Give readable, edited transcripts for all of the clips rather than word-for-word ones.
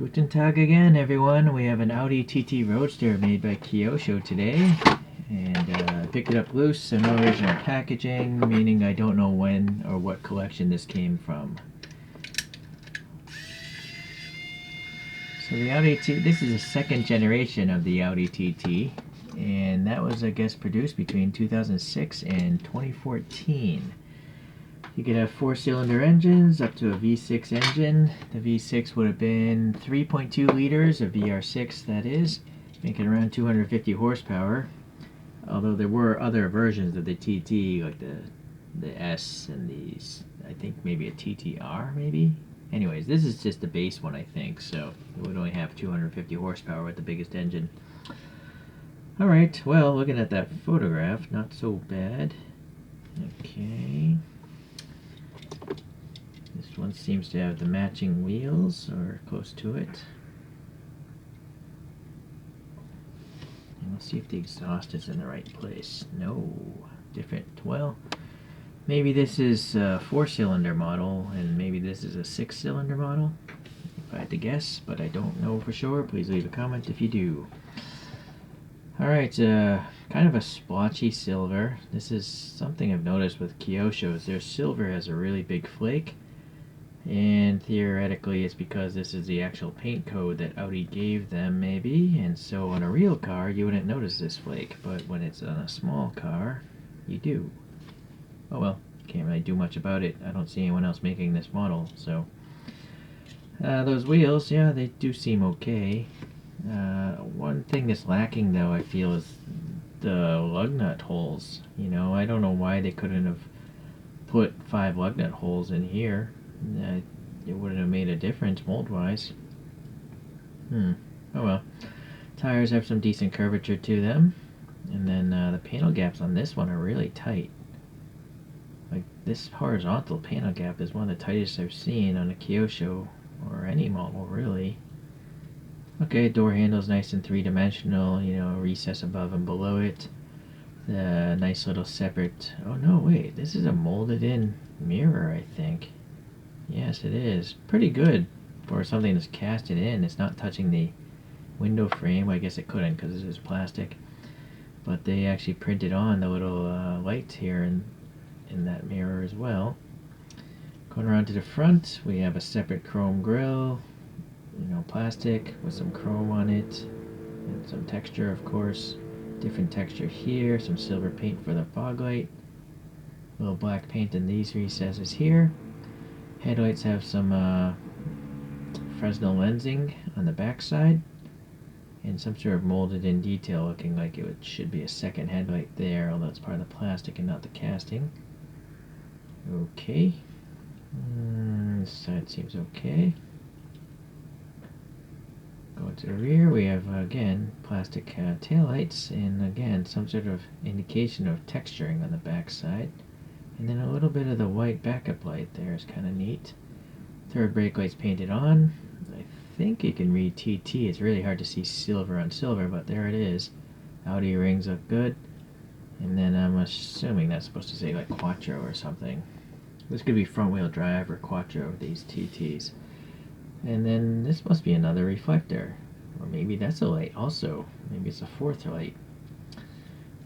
Guten Tag again, everyone. We have an Audi TT Roadster made by Kyosho today, and I picked it up loose, no original packaging, meaning I don't know when or what collection this came from. So the Audi TT, this is the second generation of the Audi TT, and that was, I guess, produced between 2006 and 2014. You could have 4-cylinder engines up to a V6 engine. The V6 would have been 3.2 liters, a VR6 that is, making around 250 horsepower. Although there were other versions of the TT, like the S and these, I think maybe a TTR maybe? Anyways, this is just the base one, I think, so it would only have 250 horsepower with the biggest engine. Alright, well, looking at that photograph, not so bad. Okay. This one seems to have the matching wheels, or close to it. And we'll see if the exhaust is in the right place. No, different. Well, maybe this is a 4-cylinder model, and maybe this is a 6-cylinder model, if I had to guess, but I don't know for sure. Please leave a comment if you do. Alright, kind of a splotchy silver. This is something I've noticed with Kyosho, their silver has a really big flake. And theoretically it's because this is the actual paint code that Audi gave them, maybe, and so on a real car you wouldn't notice this flake, but when it's on a small car you do. Oh well, can't really do much about it. I don't see anyone else making this model, so those wheels, yeah, they do seem okay. One thing that's lacking though, I feel, is the lug nut holes. You know, I don't know why they couldn't have put 5 lug nut holes in here. It wouldn't have made a difference mold-wise. Oh well. Tires have some decent curvature to them. And then the panel gaps on this one are really tight. Like, this horizontal panel gap is one of the tightest I've seen on a Kyosho, or any model, really. Okay, door handle's nice and three-dimensional, you know, recess above and below it. The nice little separate... Oh no, wait, this is a molded-in mirror, I think. Yes, it is. Pretty good for something that's casted in. It's not touching the window frame. Well, I guess it couldn't because this is plastic. But they actually printed on the little lights here in that mirror as well. Going around to the front, we have a separate chrome grille. You know, plastic with some chrome on it. And some texture, of course. Different texture here. Some silver paint for the fog light. A little black paint in these recesses here. Headlights have some Fresnel lensing on the back side, and some sort of molded in detail looking like it should be a second headlight there, although it's part of the plastic and not the casting. Okay. This side seems okay. Going to the rear, we have again plastic taillights, and again some sort of indication of texturing on the back side. And then a little bit of the white backup light there is kind of neat. Third brake light's painted on. I think you can read TT. It's really hard to see silver on silver, but there it is. Audi rings look good. And then I'm assuming that's supposed to say like Quattro or something. This could be front wheel drive or Quattro, these TTs. And then this must be another reflector. Or maybe that's a light also. Maybe it's a fourth light.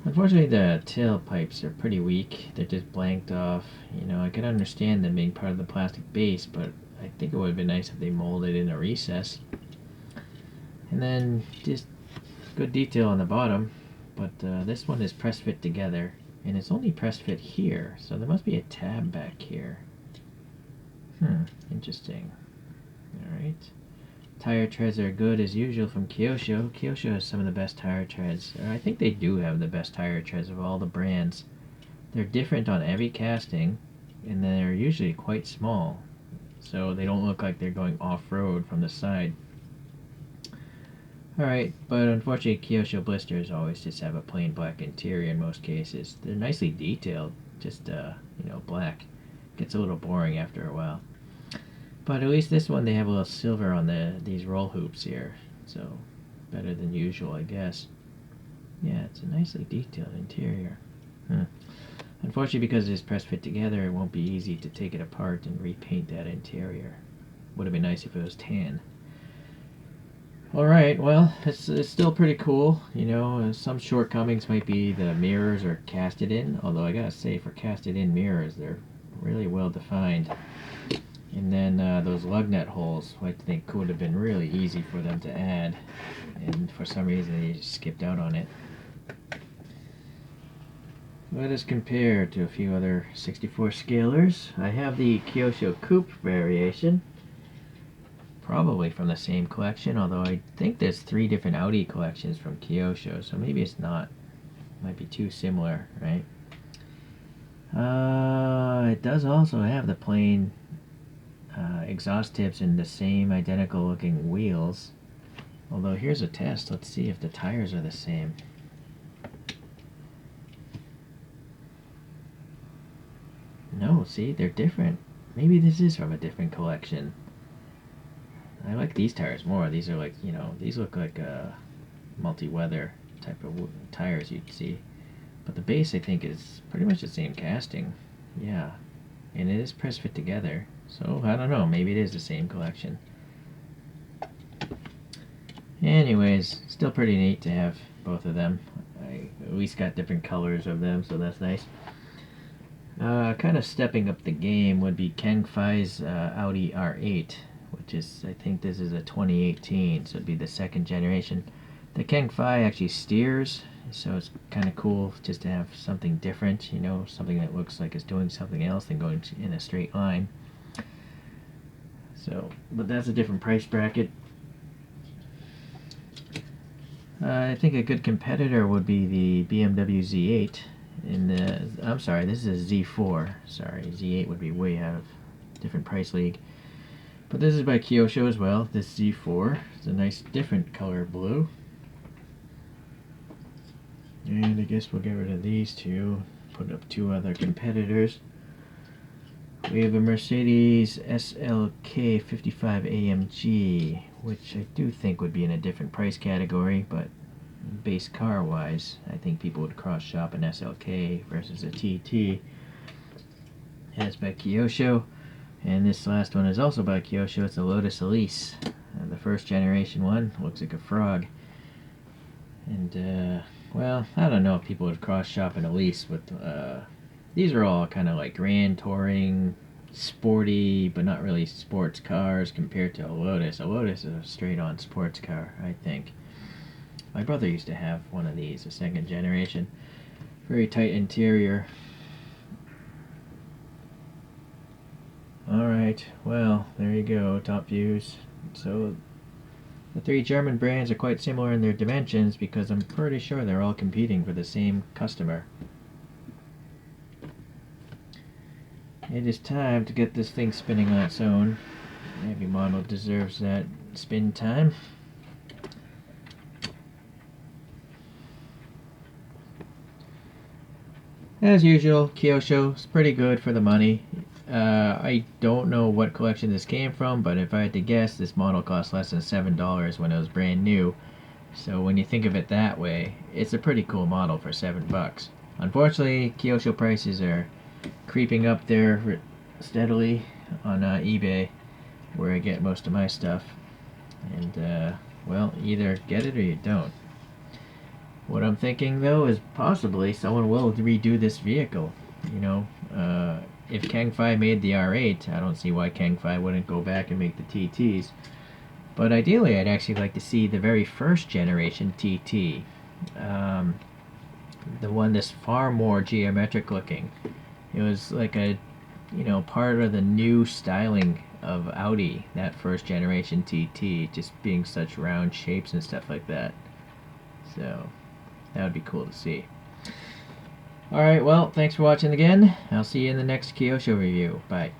Unfortunately, the tailpipes are pretty weak. They're just blanked off. You know, I could understand them being part of the plastic base, but I think it would have been nice if they molded in a recess. And then just good detail on the bottom, but this one is press fit together, and it's only press fit here, so there must be a tab back here. Interesting. Alright. Tire treads are good as usual from Kyosho. Kyosho has some of the best tire treads. I think they do have the best tire treads of all the brands. They're different on every casting, and they're usually quite small, so they don't look like they're going off-road from the side. Alright, but unfortunately Kyosho blisters always just have a plain black interior in most cases. They're nicely detailed, just, you know, black. Gets a little boring after a while. But at least this one they have a little silver on these roll hoops here, so better than usual, I guess. Yeah, it's a nicely detailed interior. Unfortunately, because it is press fit together, it won't be easy to take it apart and repaint that interior. Would have been nice if it was tan. Alright, well, it's still pretty cool. You know, some shortcomings might be the mirrors are casted in, although I gotta say, for casted in mirrors, they're really well defined. And then those lug nut holes, I think, would have been really easy for them to add, and for some reason they just skipped out on it. Let us compare to a few other 64 scalers. I have the Kyosho Coupe variation, probably from the same collection, although I think there's 3 different Audi collections from Kyosho, so maybe it's not. It might be too similar, right? It does also have the plain exhaust tips and the same identical looking wheels. Although here's a test. Let's see if the tires are the same. No, see, they're different. Maybe this is from a different collection. I like these tires more. These are like, you know, these look like multi-weather type of tires you'd see. But the base, I think, is pretty much the same casting. Yeah. And it is press fit together. So, I don't know. Maybe it is the same collection. Anyways, still pretty neat to have both of them. I at least got different colors of them, so that's nice. Kind of stepping up the game would be Kang Fai's Audi R8, which is, I think this is a 2018, so it'd be the second generation. The Kang Fai actually steers, so it's kind of cool just to have something different, you know, something that looks like it's doing something else than going in a straight line. So, but that's a different price bracket. I think a good competitor would be the BMW Z8. I'm sorry, this is a Z4. Sorry, Z8 would be way out of different price league. But this is by Kyosho as well. This Z4 is a nice different color blue. And I guess we'll get rid of these two. Put up 2 other competitors. We have a Mercedes SLK 55 AMG, which I do think would be in a different price category, but base car wise, I think people would cross shop an SLK versus a TT. And it's by Kyosho. And this last one is also by Kyosho. It's a Lotus Elise. The first generation one looks like a frog. And, well, I don't know if people would cross shop an Elise with, these are all kind of like grand touring, sporty, but not really sports cars compared to a Lotus. A Lotus is a straight on sports car, I think. My brother used to have one of these, a second generation. Very tight interior. Alright, well, there you go, top views. So, the 3 German brands are quite similar in their dimensions because I'm pretty sure they're all competing for the same customer. It is time to get this thing spinning on its own. Every model deserves that spin time. As usual, Kyosho is pretty good for the money. I don't know what collection this came from, but if I had to guess, this model cost less than $7 when it was brand new. So when you think of it that way, it's a pretty cool model for $7. Unfortunately, Kyosho prices are creeping up there steadily on eBay, where I get most of my stuff. And, well, either get it or you don't. What I'm thinking, though, is possibly someone will redo this vehicle. You know, if Kang Fai made the R8, I don't see why Kang Fai wouldn't go back and make the TTs. But ideally, I'd actually like to see the very first generation TT. The one that's far more geometric looking. It was like a, you know, part of the new styling of Audi, that first generation TT, just being such round shapes and stuff like that. So, that would be cool to see. Alright, well, thanks for watching again. I'll see you in the next Kyosho review. Bye.